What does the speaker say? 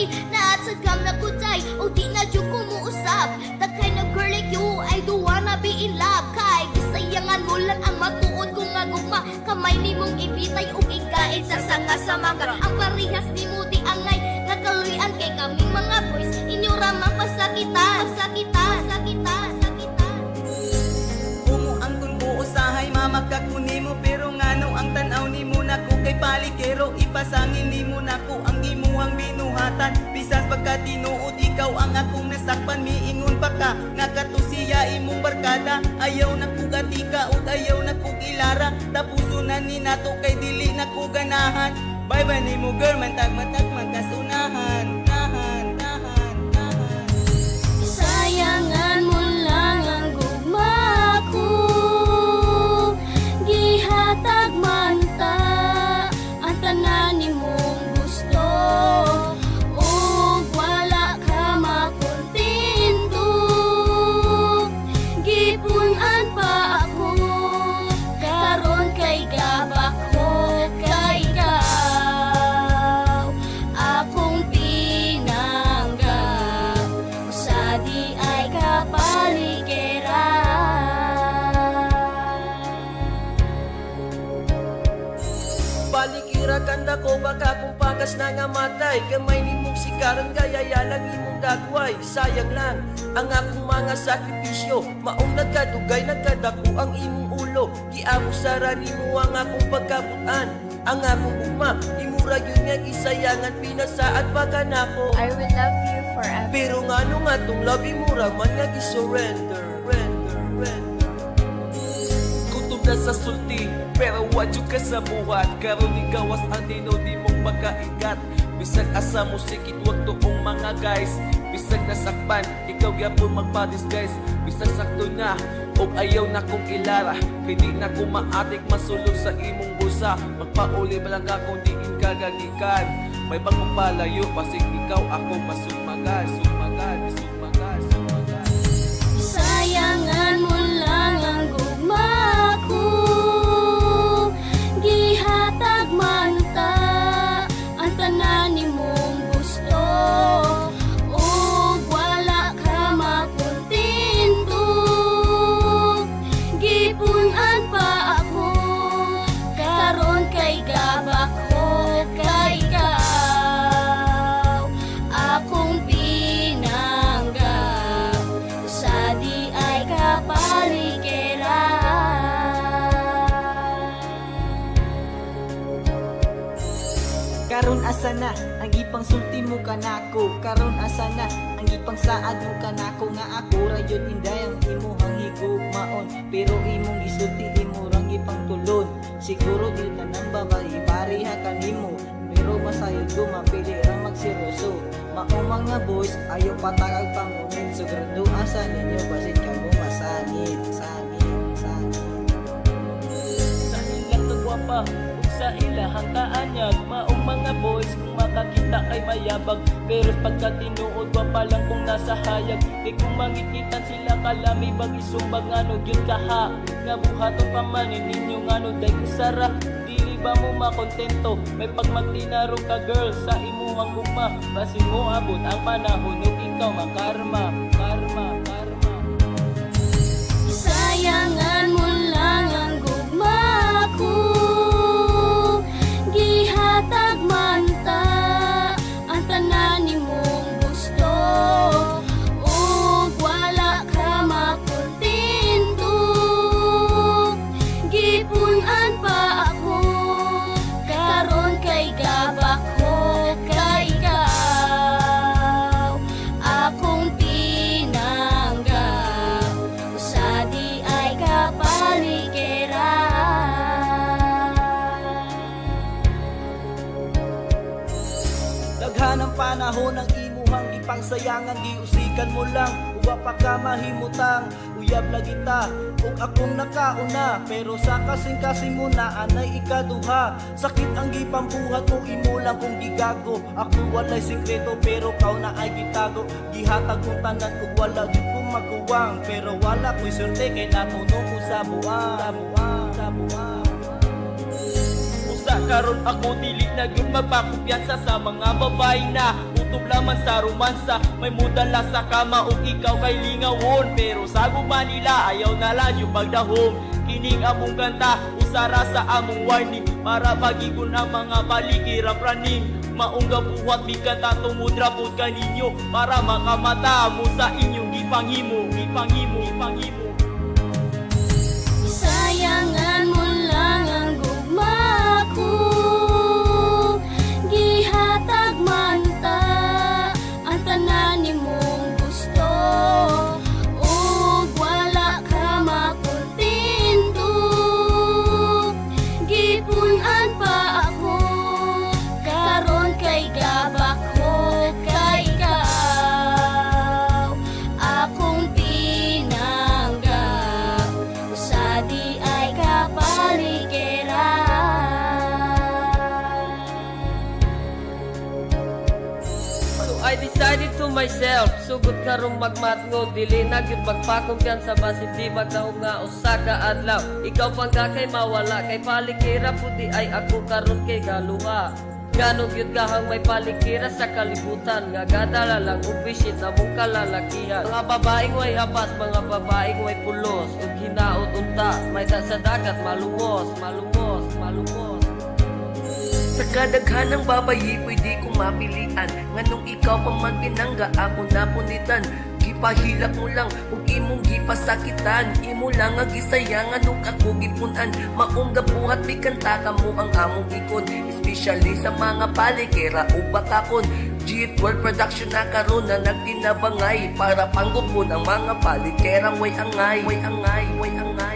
day na at sagam na kuday o di na dyan ko muusap. The kind of girl like you, I do wanna be in love. Kay gisayangan mo lang ang matuod kong agugma. Kamay ni mong ibitay o igaid sa sanga sa maga. Ang parihas ni mo di angay nakaluyan kay kaming mga boys. Inyo ramang pasakitan, sakitan, sakitan, sakitan. Umuang kung buusahay mamagkakuni mo, pero ngano ang tanaw ni mo nako kay palikero. Ipasangin ni mo nako ang imuhang binuhatan. Bisas pagkatinuod ikaw ang akong nasakpan. Miingon pa ka nga katusiya imong barkada. Ayaw na ko gatika o ayaw na ko ilara. Tapusunan ni nato kay dili na ko ganahan. Bye bye ni mo girl, mantag-matag magkasunahan. Tahan, tahan, tahan. Sayangan mo lang ang gugma ko, gihatag man ta ang tanan nimong gusto. Ug wala ka makontento, gipunan pa ako karon kay gabak ko kay ikaw akong pinanggap sa di ay Balikira kanda ko baka kung pagas na nga matay. Gamay ni mong sikaran gayaya lang imong dagway. Sayang lang ang akong mga sakripisyo. Maong nagkadugay nagkadako ang imong ulo. Giamo sara nimo ang akong pagkabutan. Ang akong ugma imura yun nga gisayangan pinasaad baga nako. I will love you forever. Pero ngano nga tong love imura man nga gisurrender. Render, render. Kutob na sa sulti, pero wadyo ka sa buhat. Karon ni gawas ang tino di mong makaigat. Bisag asa mo sikit wag tuong mga guys. Bisag nasakpan, ikaw gyapon magpa-disguise. Bisag sakto na, o ayaw na kong ilara. Hindi na ko maatik masulog sa imong busa. Magpauli ba lang akong diin kagagikan. May bagong palayo, pasig ikaw ako masugmagan. Sugmagan, sugmagan, sugmagan. sayangan mo lang ang gugma ko, gihatag man ta ang tanan nimong gusto. Ug wala ka makontento, gipunan pa ako karon kay gabak ko kay ikaw akong pinanggap sa di ay kapaligiran. Karon asa na ang ipang sulti mo kanako. Karon asa na ang ipang saad mo kanako. Nga ako rayon inday ang imuhang higugmaon, pero imong gisulti imurang ipang tulon. Siguro di na nang babae pariha kanimo, pero masayod ko mapili ra magsiroso. Mao mga boys ayaw patagag pangunin. So grado asa ninyo basit kamo masangit, sangit, sangit. Sa ilang kagwapa ug sa ilahang kaanyag, maong mga boys kung makakita kay mayabag. Pero pagka tinuod wa pa lang kung nasa hayag, kay kung mangikitan sila kalami bag isumbag ngano gyud kaha. Nga buhaton pa man ninyo ngano day kusara. Dili ba mo makontento? May pagmagtinaro ka girl sa imuhang gugma. Basin mo abot ang panahon ug ikaw makarma, karma, karma. Sayangan mo lang ang gugma ko, gihatag man ta ang tanan nimong gusto. Ug wala ka makontento, gipunan pa ako karon kay gabak ko kay ikaw akong pinanggap sa di ay kapaligiran. Daghan ang panahon ng imuhang ipangsayangan. Giusikan mo lang, uwa pa ka mahimutang. Uyab na kita, kung akong nakauna. Pero sa kasing-kasing mo na anay ikaduha. Sakit ang gipambuhat mo, imo lang kung gigago. Ako walay sikreto, pero kau na ay gitago. Gihatag kong tanan, ug wala gyud kong maguwang. Pero wala ko'y swerte, kay natulong ko sa buwang. Sa buwang, sa buwang. Usa karon ako dili na gyud magpakumpiyansa sa mga babae na Kutob laman sa romansa, may mudala sa kama ug ikaw kay lingawon. Pero sa gugma nila ayaw na lang yung pagdahom. Kining among kanta, usara sa among warning, para bagigon ang mga balikirang praning. Maungga buhat biganta tumudra pud kaninyo, para makamata mo sa inyong gipanghimo, gipanghimo, gipanghimo. Sayangan mo lang ang gugma ko, gihatag man ta ang tanan nimong gusto. Ug wala ka makontento, gipunan pa ako, karon kay gabak ko kay ikaw, akong pinanggap sa di ay kapaligiran. So I decided to myself, sugod karong magmatngo, dili na gyud magpakumpiyansa basin di magdaog nga usa ka adlaw. Ikaw pangga kay mawala, kay palikira pudi ay ako karon kay galuha. Gano gyud kahang may palikira sa kalibutan, nga gadala lang og bisit na mong kalalakihan. Mga babaeng way hapas, mga babaeng way pulos, ug hinaot unta, may sa dagat malumos, malumos, malumos. Sa kadaghanang babayi, pwede kong mapilian. Nganong ikaw pa man pinangga, ako na punitan. Gipahilak mo lang, ug imong gipasakitan. Imo lang ang gisayangan, ug ako gipunan. Maungga buhat, bikanta ka mo ang among ikon. Especially sa mga palikera o bakakon. G World Production na karon na nagtinabangay, para panggupon ang mga palikerang way angay, way angay, way angay.